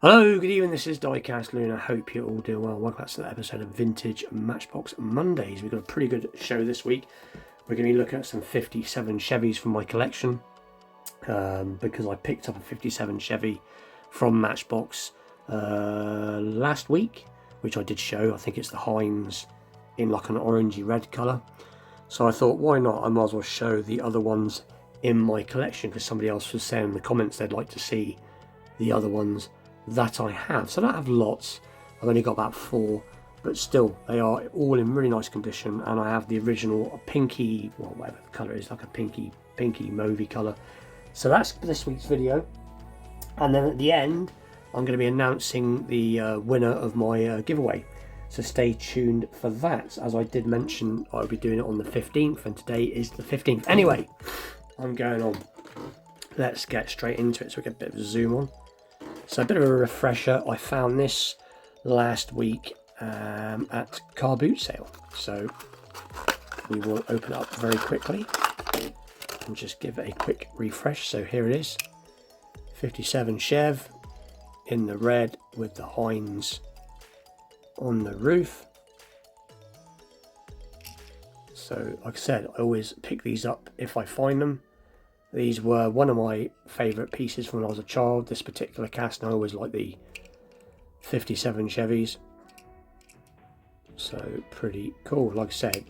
Hello, good evening, this is Diecast Luna. I hope you're all doing well. Welcome back to the episode of Vintage Matchbox Mondays. We've got a pretty good show this week. We're going to be looking at some 57 Chevys from my collection because I picked up a 57 Chevy from Matchbox last week, which I did show. I think it's the Heinz in like an orangey red colour. So I thought, why not? I might as well show the other ones in my collection because somebody else was saying in the comments they'd like to see the other ones that I have. So I don't have lots, I've only got about 4, but still they are all in really nice condition, and I have the original pinky, well, whatever the colour is, like a pinky mauvey colour. So that's this week's video, and then at the end I'm going to be announcing the winner of my giveaway, so stay tuned for that. As I did mention, I'll be doing it on the 15th, and today is the 15th. Anyway, I'm going on, let's get straight into it. So we get a bit of a zoom on. So a bit of a refresher, I found this last week at car boot sale. So we will open it up very quickly and just give it a quick refresh. So here it is, 57 Chev in the red with the Heinz on the roof. So like I said, I always pick these up if I find them. These were one of my favourite pieces from when I was a child, this particular cast, and I always like the 57 Chevys. So pretty cool. Like I said,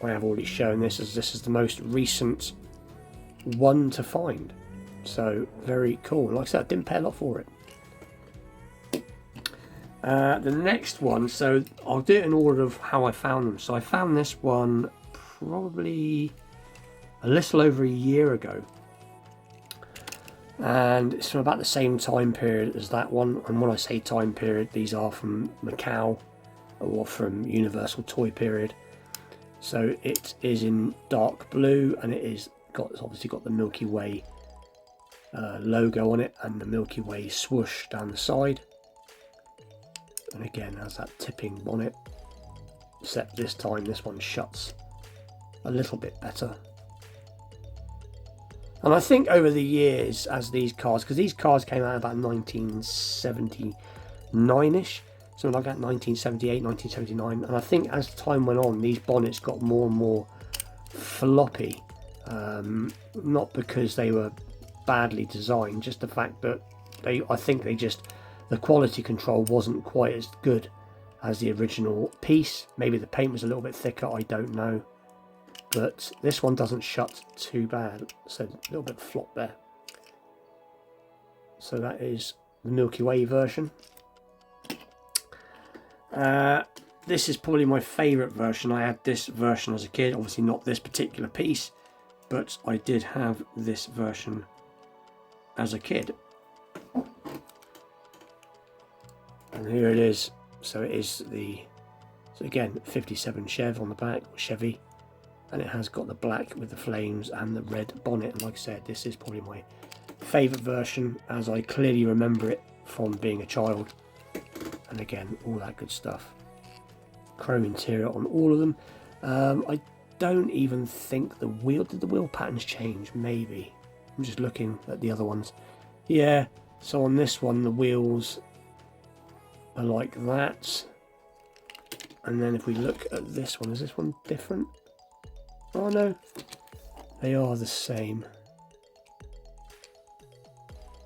I have already shown this as this is the most recent one to find. So very cool. Like I said, I didn't pay a lot for it. The next one, so I'll do it in order of how I found them. So I found this one probably a little over a year ago, and it's from about the same time period as that one. And when I say time period, these are from Macau or from Universal Toy period. So it is in dark blue, and it's obviously got the Milky Way logo on it and the Milky Way swoosh down the side, and again has that tipping bonnet, except this time this one shuts a little bit better. And I think over the years, as these cars, because these cars came out about 1979ish, something like that, 1978, 1979, and I think as time went on, these bonnets got more and more floppy. Not because they were badly designed, just the fact that I think the quality control wasn't quite as good as the original piece. Maybe the paint was a little bit thicker, I don't know. But this one doesn't shut too bad, so a little bit flop there. So that is the Milky Way version. This is probably my favourite version. I had this version as a kid, obviously not this particular piece, but I did have this version as a kid. And here it is. So it is so again, 57 Chev on the back, or Chevy. And it has got the black with the flames and the red bonnet. And like I said, this is probably my favourite version, as I clearly remember it from being a child. And again, all that good stuff. Chrome interior on all of them. I don't even think did the wheel patterns change? Maybe. I'm just looking at the other ones. Yeah, so on this one, the wheels are like that. And then if we look at this one, is this one different? Oh no, they are the same.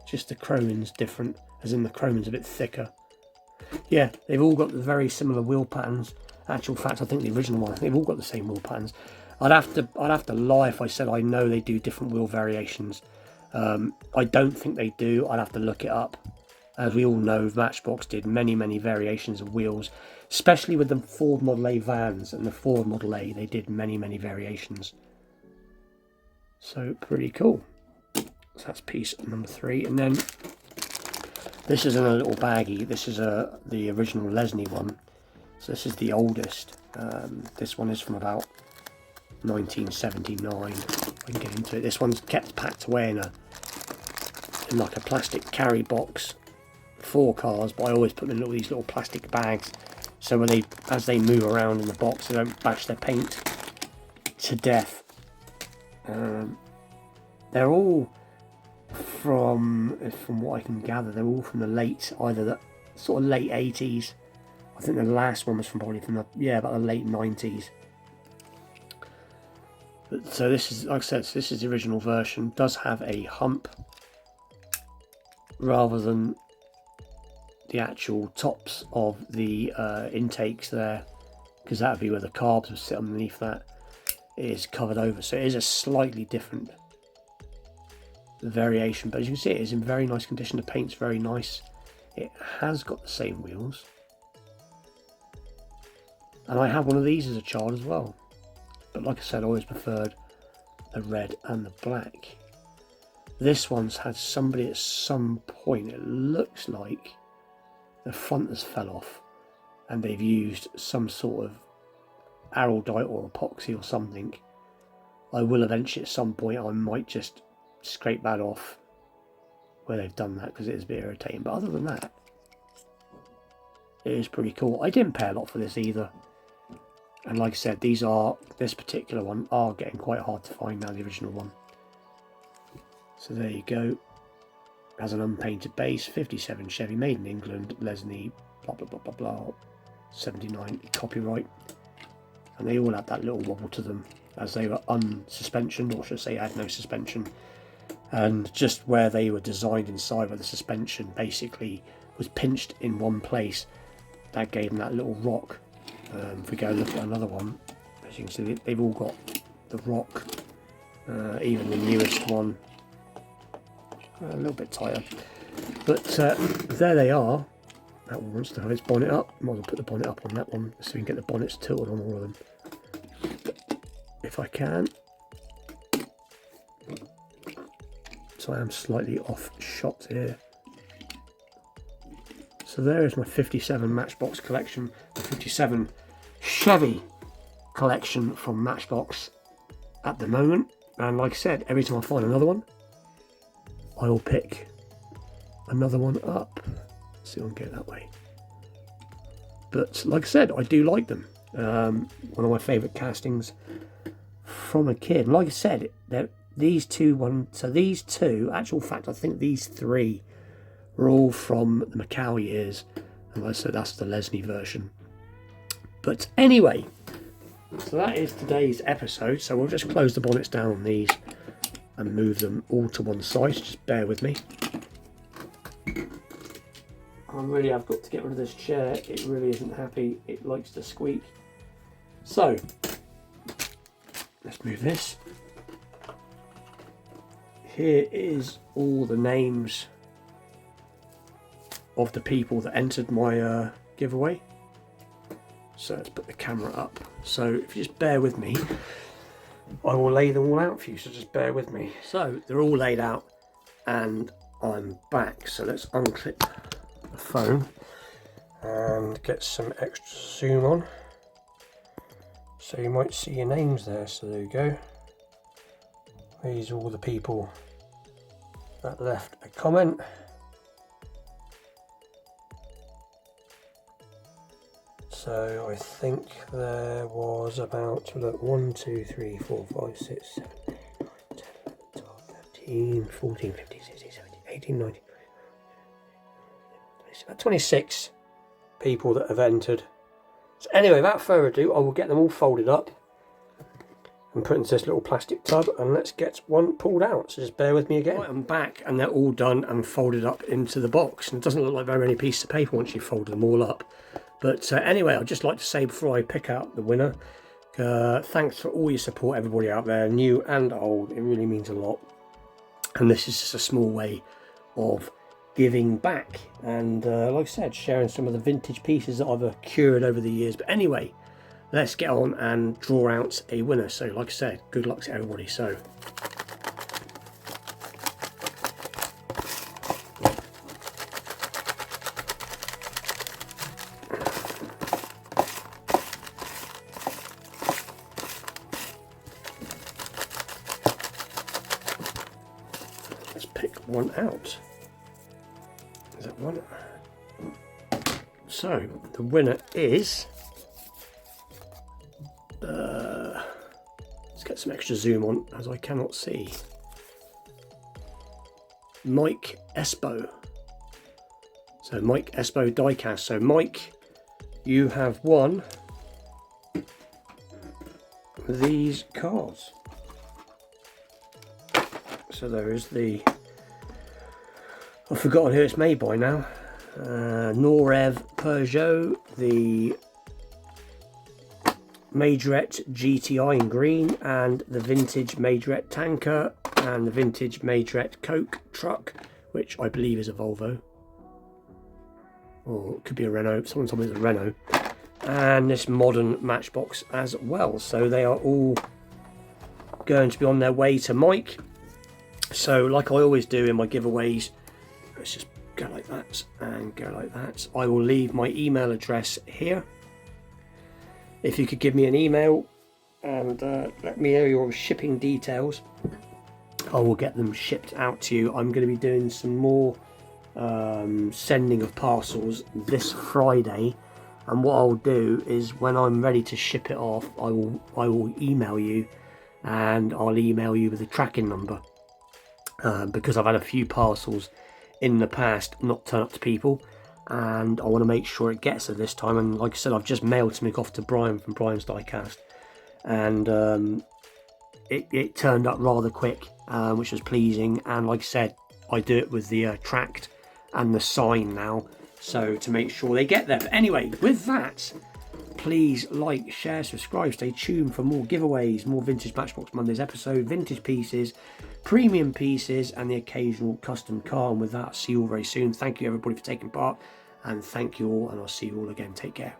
Just the chroming's different, as in the chroming's a bit thicker. Yeah, they've all got the very similar wheel patterns. Actual fact, I think the original one, they've all got the same wheel patterns. I'd have to lie if I said I know they do different wheel variations. I don't think they do. I'd have to look it up. As we all know, Matchbox did many variations of wheels, especially with the Ford Model A vans and the Ford Model A. They did many variations. So pretty cool. So that's piece number 3, and then this is in a little baggie. This is the original Lesney one. So this is the oldest. This one is from about 1979. I can get into it. This one's kept packed away in like a plastic carry box. 4 cars, but I always put them in these little plastic bags, so when as they move around in the box, they don't bash their paint to death. They're all from what I can gather, they're all from the either the sort of late 80s. I think the last one was probably from about the late 90s. But, so this is, like I said, this is the original version. It does have a hump rather than the actual tops of the intakes there, because that would be where the carbs would sit underneath that. It is covered over, so it is a slightly different variation, but as you can see, it is in very nice condition. The paint's very nice. It has got the same wheels, and I had one of these as a child as well, but like I said, I always preferred the red and the black. This one's had somebody at some point, it looks like the front has fell off and they've used some sort of araldite or epoxy or something. I will eventually at some point, I might just scrape that off where they've done that, because it is a bit irritating, but other than that, it is pretty cool. I didn't pay a lot for this either, and like I said, this particular one are getting quite hard to find now, the original one. So there you go. Has an unpainted base, 57 Chevy, made in England, Lesney, blah blah blah blah blah, 79 copyright, and they all had that little wobble to them as they were unsuspensioned, or should I say had no suspension, and just where they were designed inside, where the suspension basically was pinched in one place, that gave them that little rock. If we go look at another one, as you can see, they've all got the rock, even the newest one a little bit tighter, but there they are. That one wants to have its bonnet up. Might as well put the bonnet up on that one so we can get the bonnets tilted on all of them if I can. So I am slightly off shot here. So there is my 57 Matchbox collection, the 57 Chevy collection from Matchbox at the moment. And like I said, every time I find another one, I will pick another one up. Let's see if I can get it that way. But like I said, I do like them. One of my favourite castings from a kid. Like I said, these two, actual fact, I think these three were all from the Macau years. And like I said, that's the Lesney version. But anyway, so that is today's episode. So we'll just close the bonnets down on these and move them all to one side. Just bear with me. I've got to get rid of this chair. It really isn't happy. It likes to squeak. So let's move this. Here is all the names of the people that entered my giveaway. So let's put the camera up. So if you just bear with me, I will lay them all out for you, so just bear with me. So they're all laid out and I'm back. So let's unclip the phone and get some extra zoom on. So you might see your names there. So there you go. These are all the people that left a comment. So I think there was about, look, 1, 2, 3, 4, 5, 6, 7, 8, 9, 10, 11, 12, 13, 14, 15, 16, 17, 18, 19, 20, about 26 people that have entered. So anyway, without further ado, I will get them all folded up and put into this little plastic tub, and let's get one pulled out. So just bear with me again. Right, I'm back and they're all done and folded up into the box. And it doesn't look like very many pieces of paper once you've folded them all up. But anyway, I'd just like to say before I pick out the winner, thanks for all your support, everybody out there, new and old. It really means a lot. And this is just a small way of giving back. And like I said, sharing some of the vintage pieces that I've accrued over the years. But anyway, let's get on and draw out a winner. So like I said, good luck to everybody. So let's pick one out. Is that one? So the winner is, let's get some extra zoom on as I cannot see. Mike Espo. So Mike Espo diecast. So Mike, you have won these cards. So there is the, I've forgotten who it's made by now. Norev Peugeot, the Majorette GTI in green, and the vintage Majorette tanker, and the vintage Majorette Coke truck, which I believe is a Volvo, or it could be a Renault. Someone told me it's a Renault. And this modern Matchbox as well. So they are all going to be on their way to Mike. So like I always do in my giveaways, let's just go like that and go like that. I will leave my email address here. If you could give me an email and let me know your shipping details, I will get them shipped out to you. I'm going to be doing some more sending of parcels this Friday, and what I'll do is when I'm ready to ship it off, I will email you, and I'll email you with a tracking number, because I've had a few parcels in the past not turn up to people, and I want to make sure it gets there this time. And like I said, I've just mailed something off to Brian from Brian's Diecast, and it turned up rather quick, which was pleasing. And like I said, I do it with the tracked and the sign now, so to make sure they get there. But anyway, with that, please like, share, subscribe, stay tuned for more giveaways, more vintage Matchbox Mondays episode, vintage pieces, premium pieces, and the occasional custom car. And with that, see you all very soon. Thank you everybody for taking part, and thank you all, and I'll see you all again. Take care.